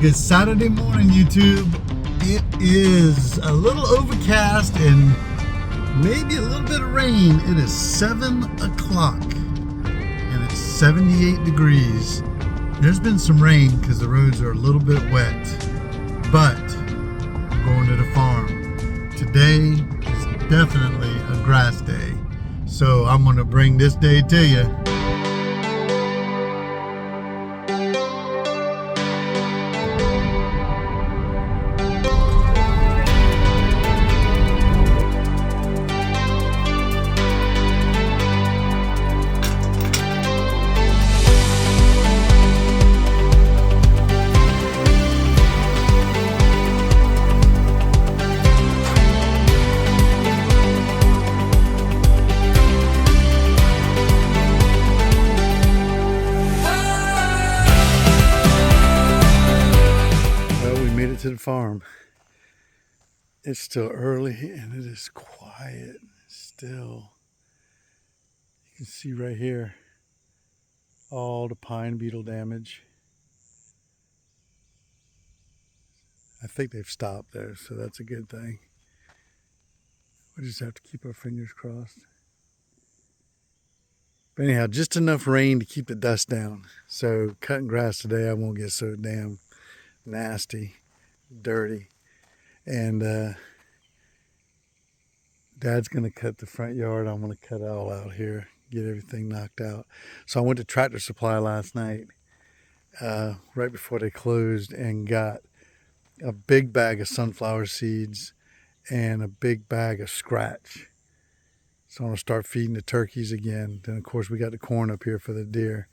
Good Saturday morning, YouTube. It is a little overcast and maybe a little bit of rain. It is 7 o'clock and it's 78 degrees. There's been some rain because the roads are a little bit wet, but I'm going to the farm. Today is definitely a grass day, so I'm going to bring this day to you. To the farm. It's still early and it is quiet still. You can see right here all the pine beetle damage. I think they've stopped there, so that's a good thing. We just have to keep our fingers crossed. But anyhow, just enough rain to keep the dust down. So cutting grass today, I won't get so damn nasty, dirty. And Dad's going to cut the front yard. I'm going to cut it all out here, get everything knocked out. So I went to Tractor Supply last night, right before they closed, and got a big bag of sunflower seeds and a big bag of scratch. So I'm going to start feeding the turkeys again. Then, of course, we got the corn up here for the deer.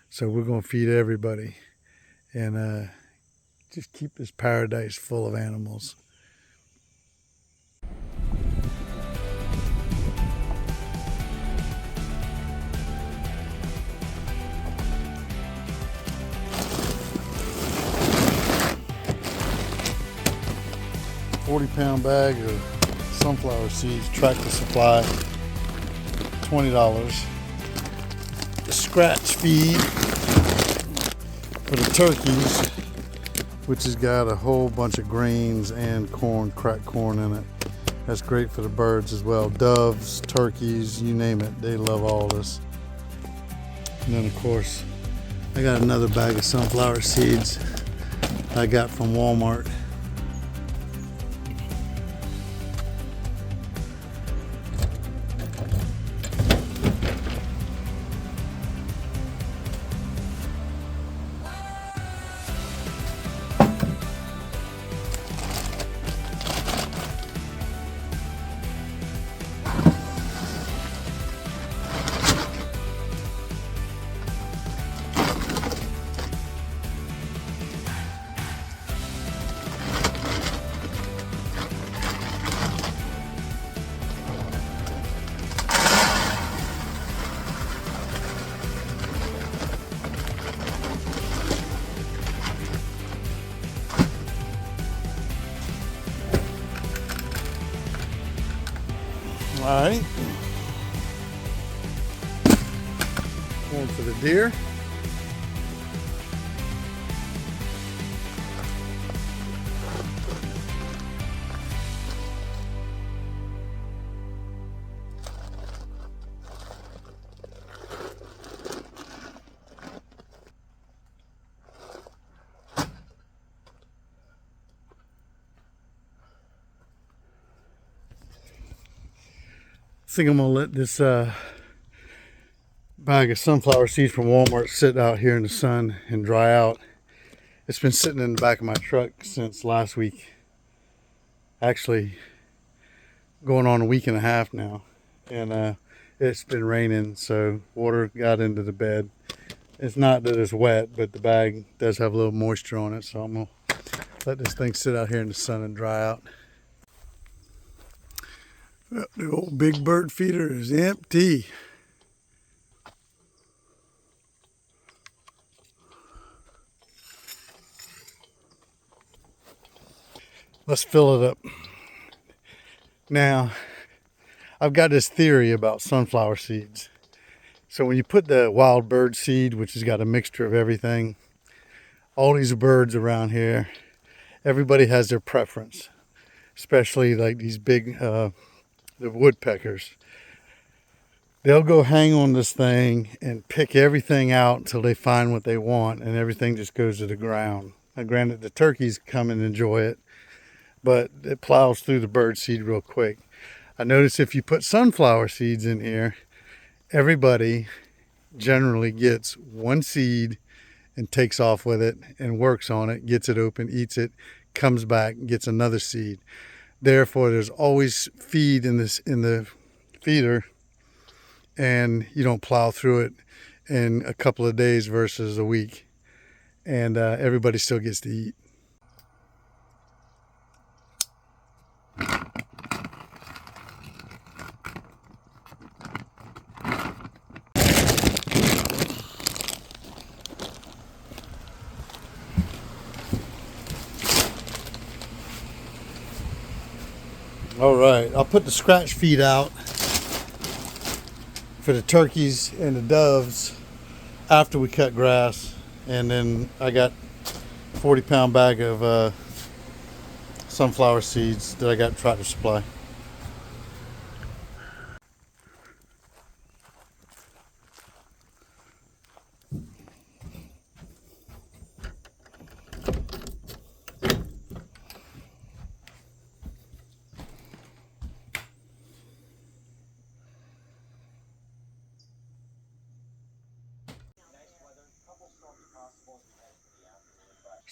So we're going to feed everybody and just keep this paradise full of animals. £40 bag of sunflower seeds, Tractor Supply, $20. The scratch feed for the turkeys, which has got a whole bunch of grains and corn, cracked corn in it. That's great for the birds as well. Doves, turkeys, you name it, they love all this. And then of course, I got another bag of sunflower seeds I got from Walmart. All right, one for the deer. I think I'm gonna let this bag of sunflower seeds from Walmart sit out here in the sun and dry out. It's been sitting in the back of my truck since last week. Actually, going on a week and a half now, and it's been raining, so water got into the bed. It's not that it's wet, but the bag does have a little moisture on it, so I'm gonna let this thing sit out here in the sun and dry out. The old big bird feeder is empty. Let's fill it up. Now, I've got this theory about sunflower seeds. So when you put the wild bird seed, which has got a mixture of everything, all these birds around here, everybody has their preference, especially like these big, the woodpeckers. They'll go hang on this thing and pick everything out until they find what they want, and everything just goes to the ground. Now, granted, the turkeys come and enjoy it, but it plows through the bird seed real quick. I notice if you put sunflower seeds in here, everybody generally gets one seed and takes off with it and works on it, gets it open, eats it, comes back, gets another seed. Therefore, there's always feed in the feeder, and you don't plow through it in a couple of days versus a week. And everybody still gets to eat. All right, I'll put the scratch feed out for the turkeys and the doves after we cut grass. And then I got a 40-pound bag of sunflower seeds that I got at Tractor Supply.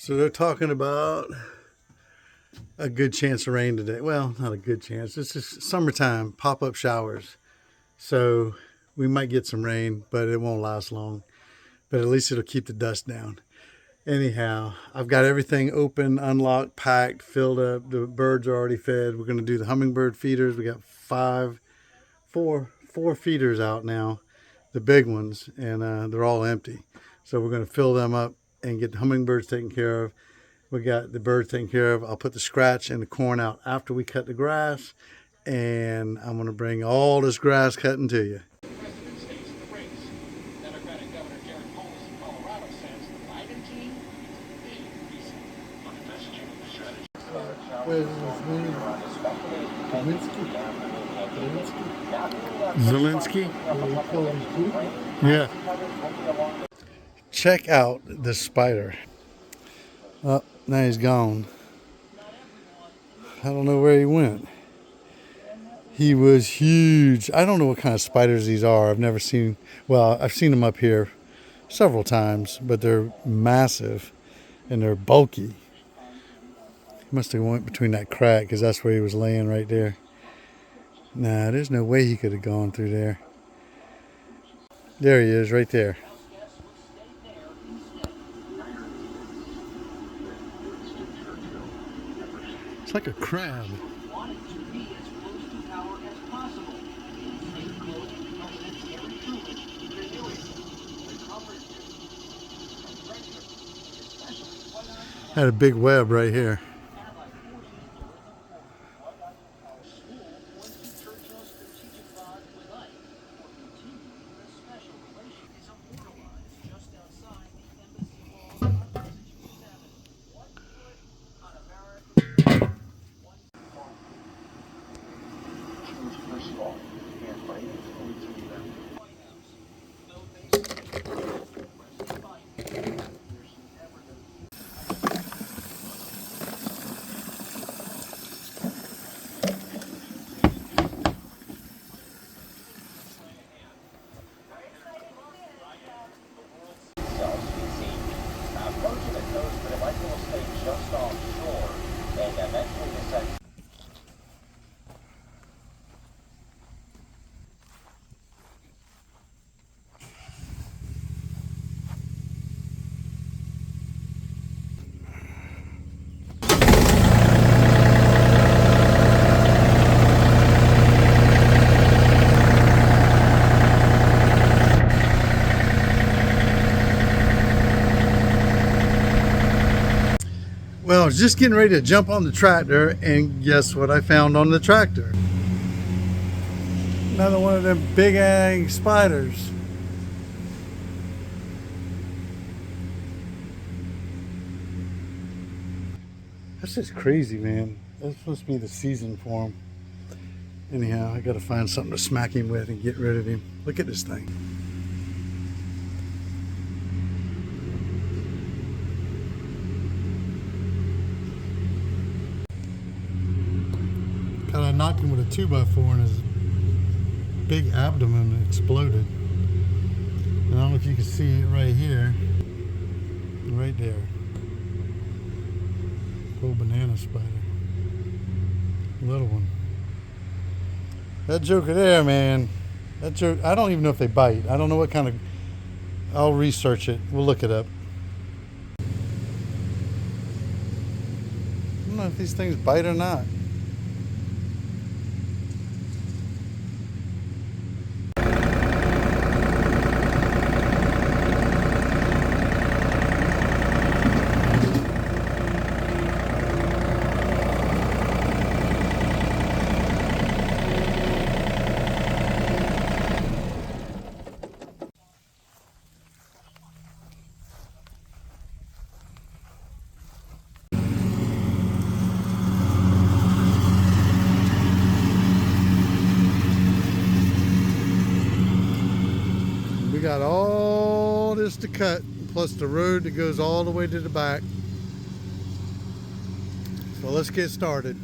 So they're talking about a good chance of rain today. Well, not a good chance. It's just summertime, pop-up showers. So we might get some rain, but it won't last long. But at least it'll keep the dust down. Anyhow, I've got everything open, unlocked, packed, filled up. The birds are already fed. We're going to do the hummingbird feeders. We got four feeders out now, the big ones, and they're all empty. So we're going to fill them up and get the hummingbirds taken care of. We got the birds taken care of. I'll put the scratch and the corn out after we cut the grass, and I'm going to bring all this grass cutting to you. Zelensky? Yeah. Check out the spider. Oh, now he's gone. I don't know where he went. He was huge. I don't know what kind of spiders these are. I've never seen, well, I've seen them up here several times, but they're massive and they're bulky. He must have went between that crack because that's where he was laying right there. Nah, there's no way he could have gone through there. There he is, right there. It's like a crab. Had a big web right here. Well, I was just getting ready to jump on the tractor, and guess what I found on the tractor? Another one of them big egg spiders. That's just crazy, man. That's supposed to be the season for him. Anyhow, I gotta find something to smack him with and get rid of him. Look at this thing. I knocked him with a 2x4 and his big abdomen exploded. And I don't know if you can see it right here. Right there. Little banana spider. Little one. That joker there, man. That joke, I don't even know if they bite. I don't know what kind of, I'll research it. We'll look it up. I don't know if these things bite or not. We got all this to cut, plus the road that goes all the way to the back. So let's get started.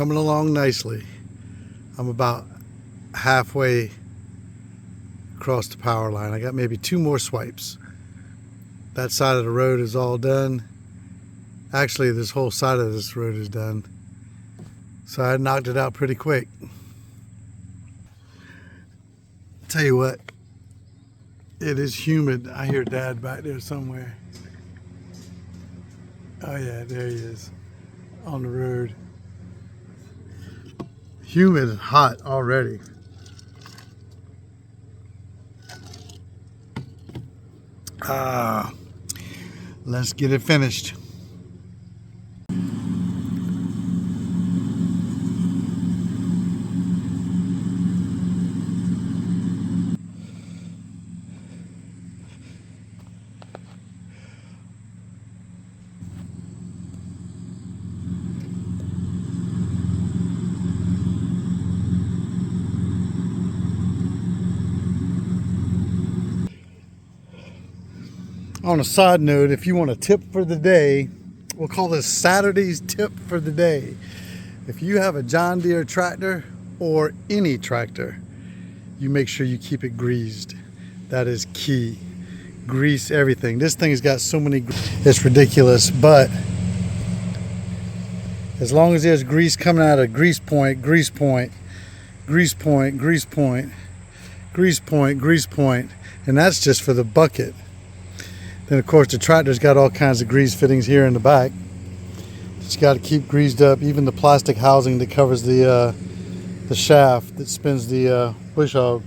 coming along nicely. I'm about halfway across the power line. I got maybe 2 more swipes. That side of the road is all done. Actually, this whole side of this road is done. So I knocked it out pretty quick. Tell you what, it is humid. I hear Dad back there somewhere. Oh yeah, there he is on the road. Humid and hot already. Let's get it finished. On a side note, if you want a tip for the day, we'll call this Saturday's tip for the day. If you have a John Deere tractor or any tractor, you make sure you keep it greased. That is key. Grease everything. This thing has got so many, it's ridiculous, but as long as there's grease coming out of grease point, grease point, grease point, grease point, grease point, grease point, and that's just for the bucket. Then of course the tractor's got all kinds of grease fittings here in the back. Just got to keep greased up. Even the plastic housing that covers the shaft that spins the bush hog.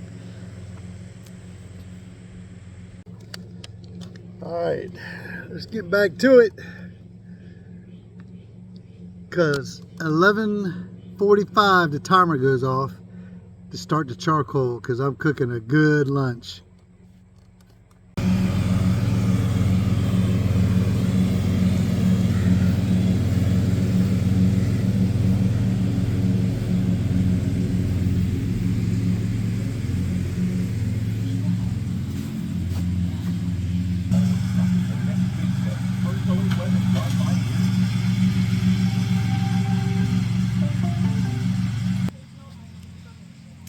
All right, let's get back to it. Cause 11:45 the timer goes off to start the charcoal. Cause I'm cooking a good lunch.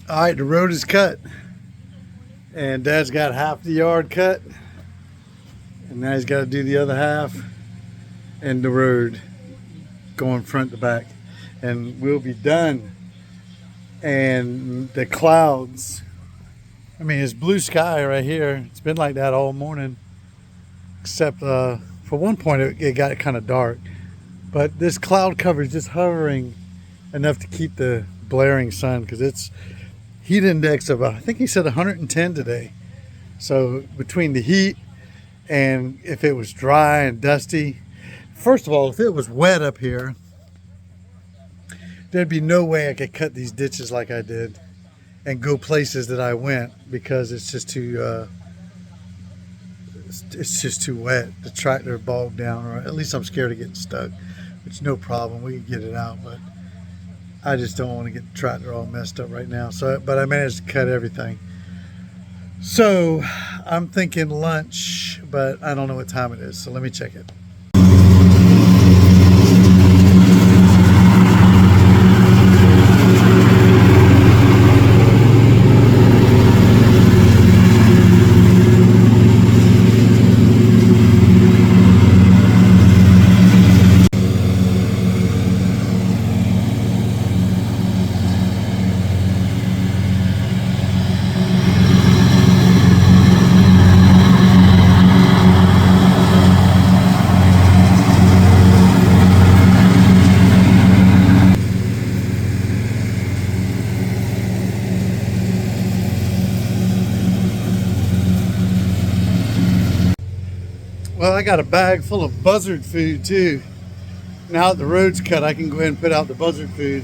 All right, the road is cut, and Dad's got half the yard cut, and now he's got to do the other half and the road going front to back, and we'll be done. And the clouds, I mean, it's blue sky right here. It's been like that all morning, except for one point it got kind of dark, but this cloud cover is just hovering enough to keep the blaring sun, because it's heat index of, I think he said 110 today. So between the heat and if it was dry and dusty, first of all, if it was wet up here, there'd be no way I could cut these ditches like I did and go places that I went, because it's just too wet. The tractor bogged down, or at least I'm scared of getting stuck, which no problem, we can get it out, but I just don't want to get the tractor all messed up right now. So, but I managed to cut everything. So I'm thinking lunch, but I don't know what time it is. So let me check it. Well, I got a bag full of buzzard food too. Now that the road's cut, I can go ahead and put out the buzzard food.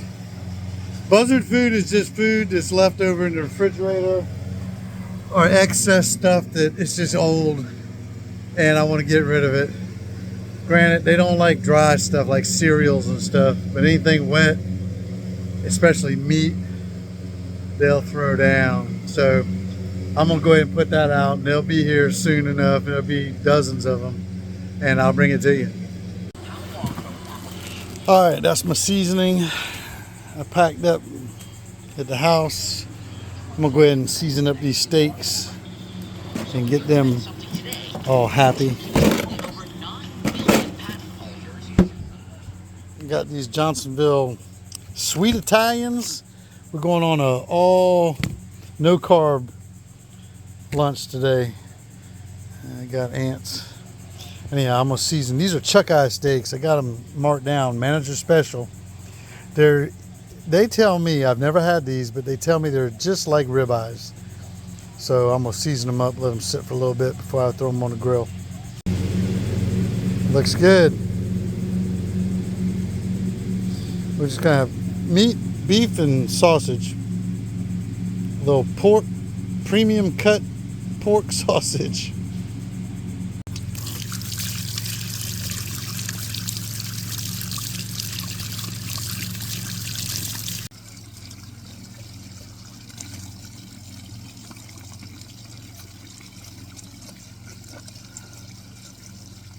Buzzard food is just food that's left over in the refrigerator, or excess stuff that it's just old and I want to get rid of it. Granted, they don't like dry stuff like cereals and stuff, but anything wet, especially meat, they'll throw down. So I'm gonna go ahead and put that out, and they'll be here soon enough. There'll be dozens of them, and I'll bring it to you. All right, that's my seasoning. I packed up at the house. I'm gonna go ahead and season up these steaks and get them all happy. Got these Johnsonville sweet Italians. We're going on a all no carb lunch today. I got ants. Anyhow, I'm gonna season. These are chuck eye steaks. I got them marked down, manager special. They tell me, I've never had these, but they tell me they're just like ribeyes. So I'm gonna season them up, let them sit for a little bit before I throw them on the grill. Looks good. We're just gonna have meat, beef, and sausage. A little pork, premium cut pork sausage.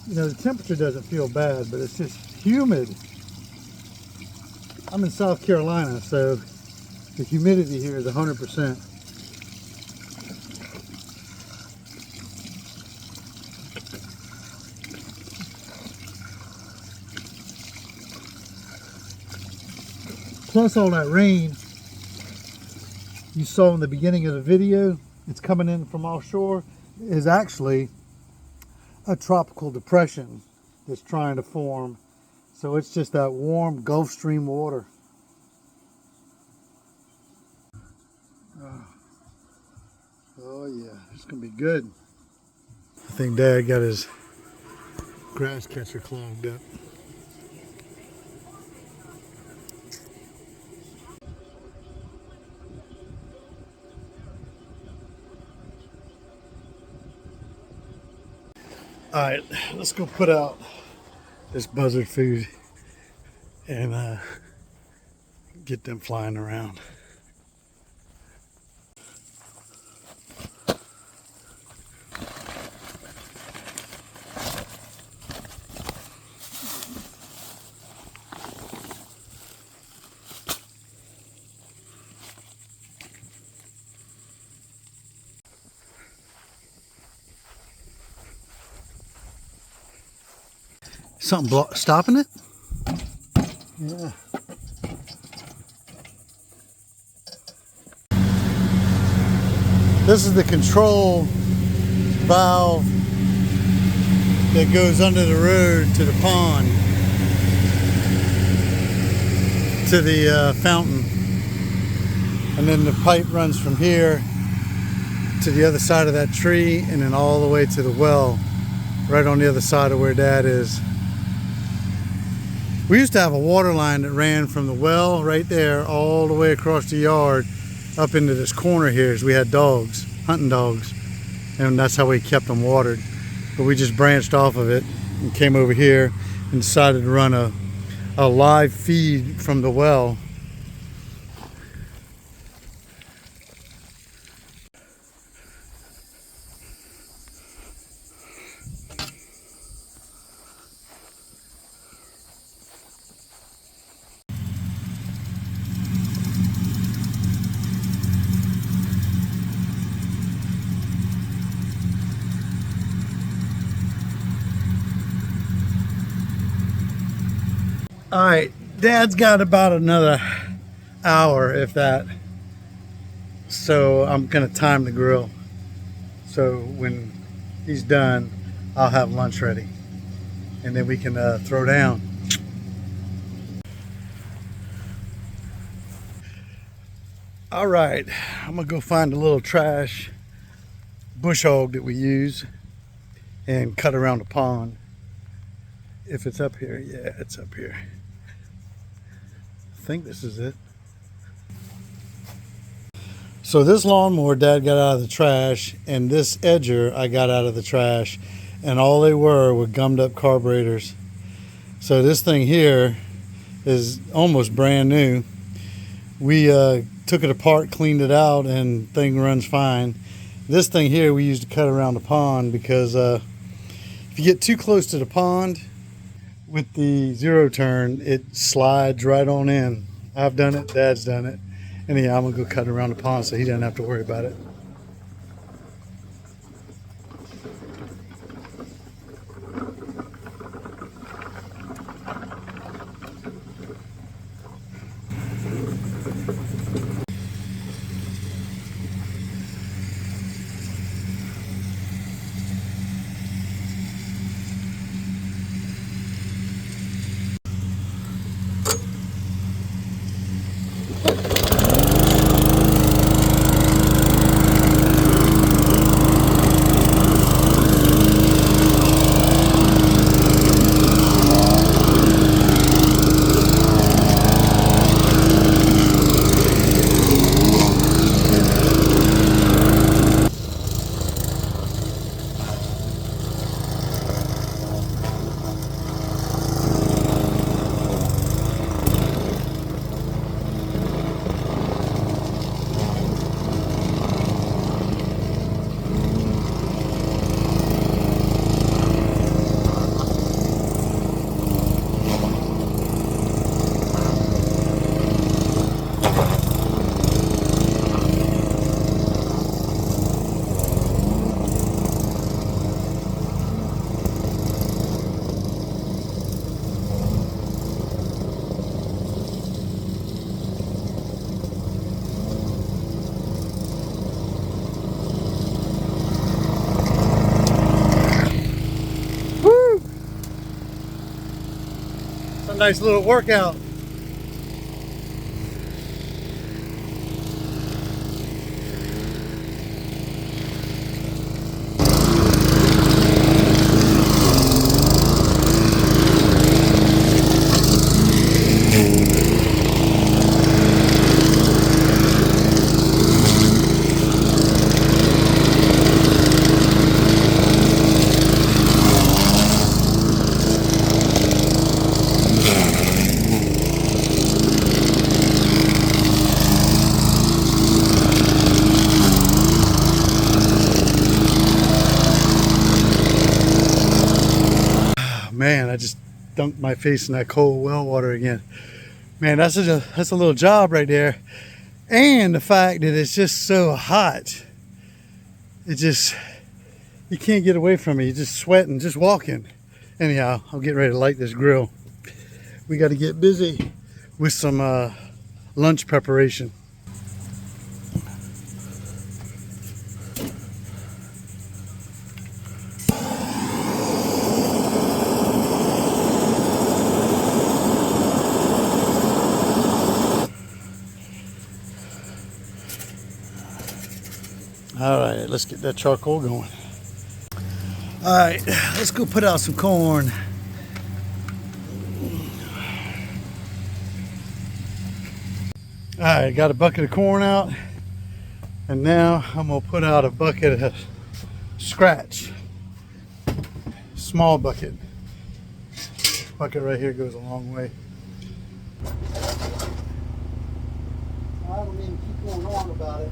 You know, the temperature doesn't feel bad, but it's just humid. I'm in South Carolina, so the humidity here is 100%. Plus all that rain you saw in the beginning of the video, it's coming in from offshore, is actually a tropical depression that's trying to form. So it's just that warm Gulf Stream water. Oh yeah, it's gonna be good. I think Dad got his grass catcher clogged up. All right, let's go put out this buzzard food and get them flying around. Something stopping it? Yeah. This is the control valve that goes under the road to the pond, to the fountain. And then the pipe runs from here to the other side of that tree and then all the way to the well, right on the other side of where Dad is. We used to have a water line that ran from the well right there all the way across the yard up into this corner here, as we had dogs, hunting dogs, and that's how we kept them watered. But we just branched off of it and came over here and decided to run a live feed from the well. All right, Dad's got about another hour, if that. So I'm gonna time the grill. So when he's done, I'll have lunch ready. And then we can throw down. All right, I'm gonna go find a little trash bush hog that we use and cut around the pond. If it's up here, yeah, it's up here. I think this is it. So this lawnmower Dad got out of the trash, and this edger I got out of the trash, and all they were gummed up carburetors. So this thing here is almost brand new. We took it apart, cleaned it out, and thing runs fine. This thing here we used to cut around the pond because if you get too close to the pond with the zero turn, it slides right on in. I've done it. Dad's done it. Anyhow, I'm gonna go cut around the pond so he doesn't have to worry about it. Woo! It's a nice little workout. Man, I just dunked my face in that cold well water again. Man, that's a little job right there. And the fact that it's just so hot. It just, you can't get away from it. You're just sweating, just walking. Anyhow, I'll get ready to light this grill. We got to get busy with some lunch preparation. All right, let's get that charcoal going. All right, let's go put out some corn. All right, got a bucket of corn out, and now I'm gonna put out a bucket of scratch. Small bucket. Bucket right here goes a long way. I don't mean to keep going on about it.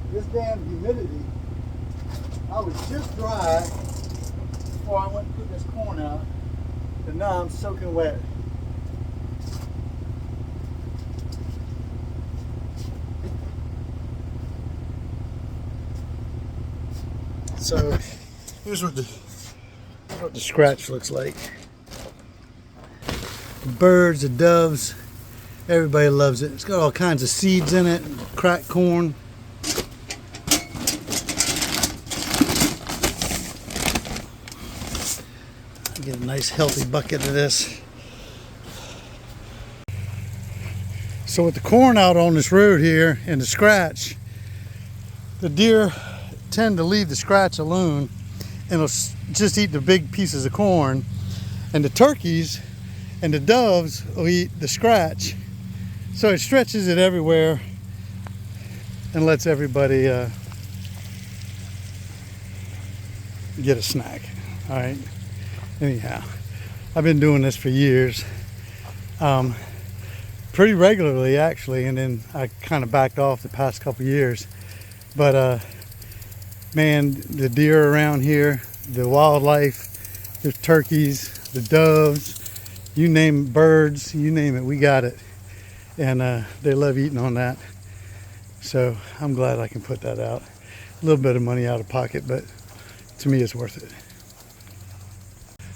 This damn humidity. I was just dry before I went and put this corn out, and now I'm soaking wet. So here's what the scratch looks like. The birds, the doves, everybody loves it. It's got all kinds of seeds in it, cracked corn. Get a nice healthy bucket of this. So with the corn out on this road here and the scratch, the deer tend to leave the scratch alone and will just eat the big pieces of corn, and the turkeys and the doves will eat the scratch. So it stretches it everywhere and lets everybody get a snack. All right. Anyhow, I've been doing this for years, pretty regularly actually, and then I kind of backed off the past couple years. But man, the deer around here, the wildlife, the turkeys, the doves, you name it, birds, you name it, we got it. and they love eating on that. So I'm glad I can put that out. A little bit of money out of pocket, but to me it's worth it.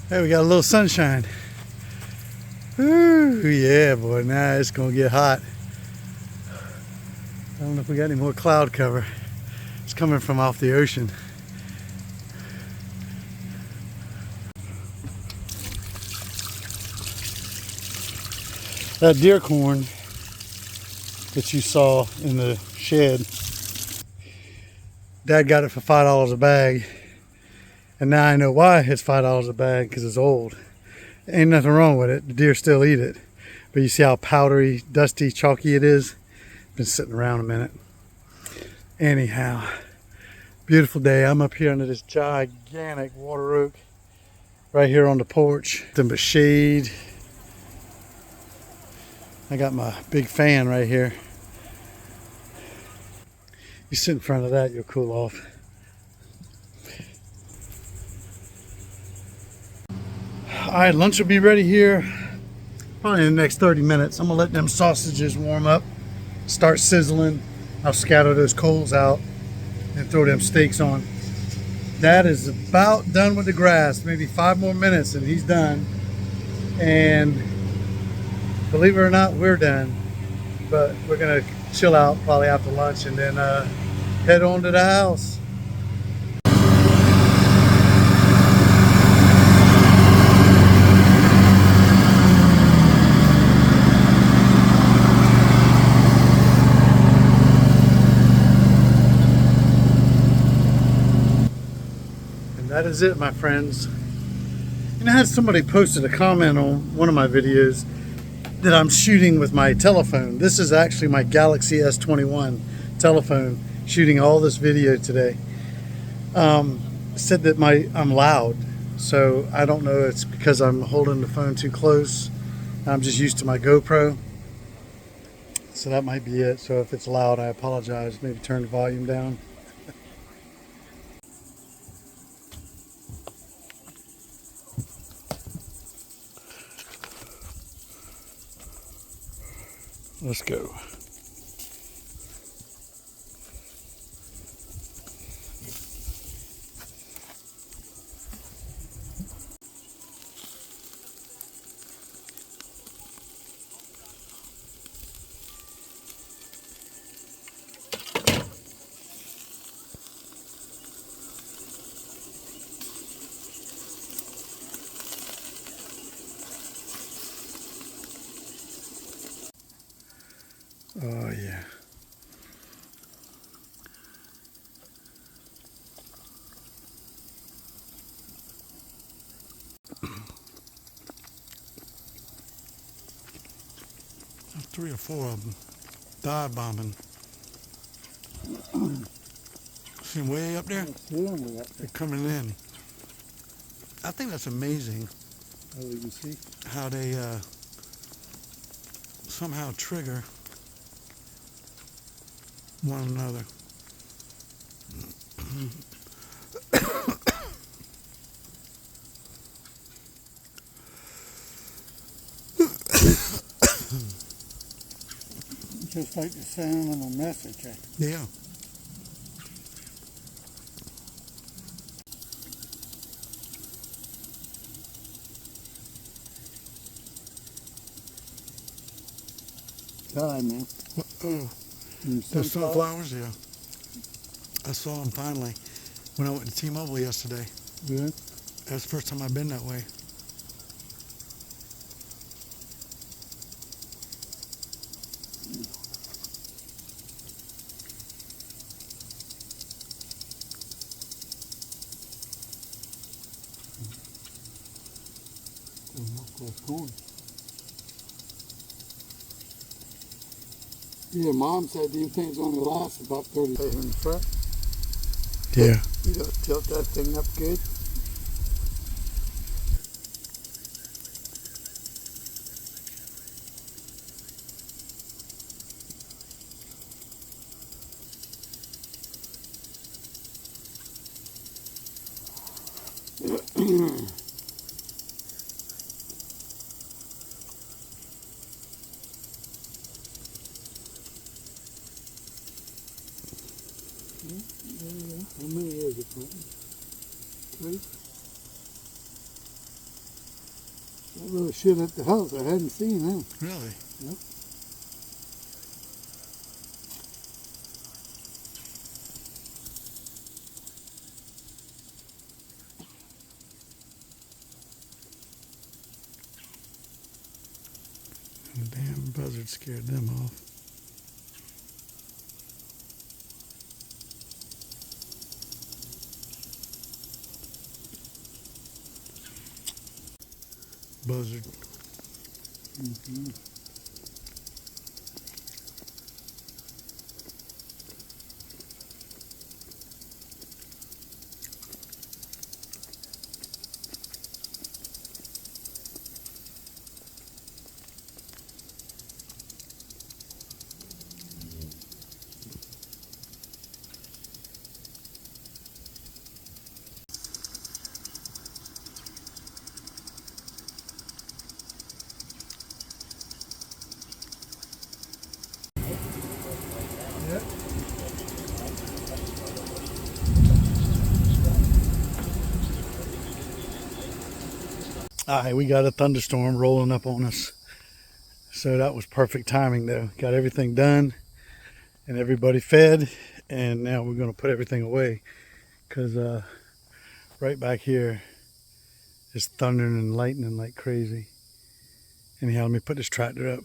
Hey, we got a little sunshine. Ooh, yeah, boy, now it's gonna get hot. I don't know if we got any more cloud cover. It's coming from off the ocean. That deer corn that you saw in the shed, Dad got it for $5 a bag. And now I know why it's $5 a bag, because it's old. Ain't nothing wrong with it. The deer still eat it. But you see how powdery, dusty, chalky it is? Been sitting around a minute. Anyhow, beautiful day. I'm up here under this gigantic water oak right here on the porch. Nothing but shade. I got my big fan right here. You sit in front of that, you'll cool off. All right, lunch will be ready here probably in the next 30 minutes. I'm gonna let them sausages warm up, start sizzling. I'll scatter those coals out and throw them steaks on. Dad is about done with the grass. Maybe 5 more minutes and he's done. And believe it or not, we're done. But we're gonna chill out probably after lunch and then head on to the house. That is it, my friends. And I had somebody posted a comment on one of my videos that I'm shooting with my telephone. This is actually my Galaxy S21 telephone shooting all this video today. Said that I'm loud, so I don't know, it's because I'm holding the phone too close. I'm just used to my GoPro, so that might be it. So if it's loud, I apologize. Maybe turn the volume down. Let's go. Oh yeah. There's 3 or 4 of them dive bombing. See them way up there? They're coming in. I think that's amazing. Oh, you can see how they somehow trigger one another. Just like the sound of a message. Yeah. Time, man. The sunflowers, yeah. I saw them finally when I went to T-Mobile yesterday. Yeah. That's the first time I've been that way. Yeah, Mom said these things only last about 30 days in the front. Yeah. You gotta tilt that thing up good. How many is it, Quentin? 3? That little shit at the house, I hadn't seen him. Really? Yep. The damn buzzard scared them off. Buzzard. Mm-hmm. All right, we got a thunderstorm rolling up on us. So that was perfect timing though. Got everything done and everybody fed, and now we're gonna put everything away because right back here is thundering and lightning like crazy. Anyhow, let me put this tractor up.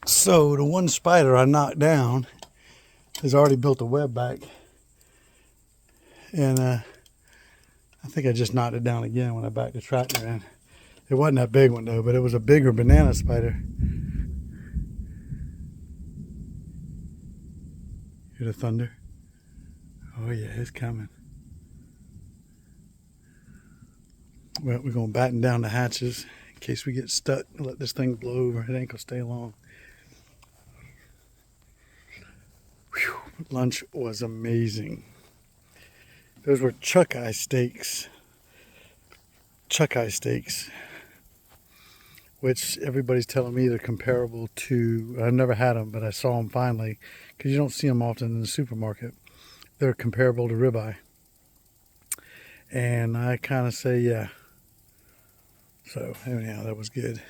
So the one spider I knocked down has already built a web back, and I think I just knocked it down again when I backed the tractor in. It wasn't that big one though, but it was a bigger banana spider. Hear the thunder? Oh yeah, it's coming. Well, we're gonna batten down the hatches in case we get stuck. Let this thing blow over. It ain't gonna stay long. Whew. Lunch was amazing. Those were chuck eye steaks. Chuck eye steaks, which everybody's telling me they're comparable to. I've never had them, but I saw them finally because you don't see them often in the supermarket. They're comparable to ribeye, and I kind of say yeah. So anyhow, that was good.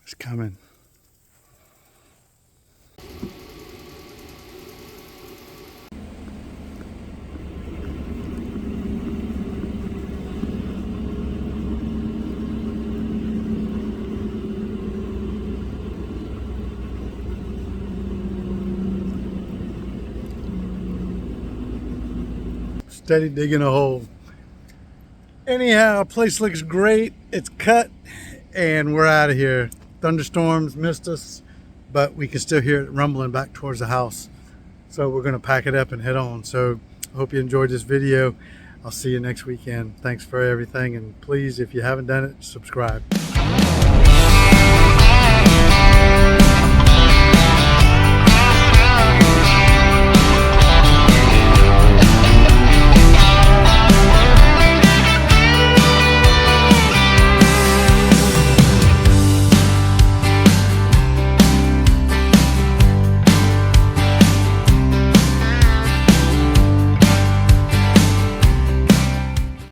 It's coming. Steady digging a hole. Anyhow, place looks great. It's cut and we're out of here. Thunderstorms missed us, but we can still hear it rumbling back towards the house. So we're gonna pack it up and head on. So I hope you enjoyed this video. I'll see you next weekend. Thanks for everything. And please, if you haven't done it, subscribe.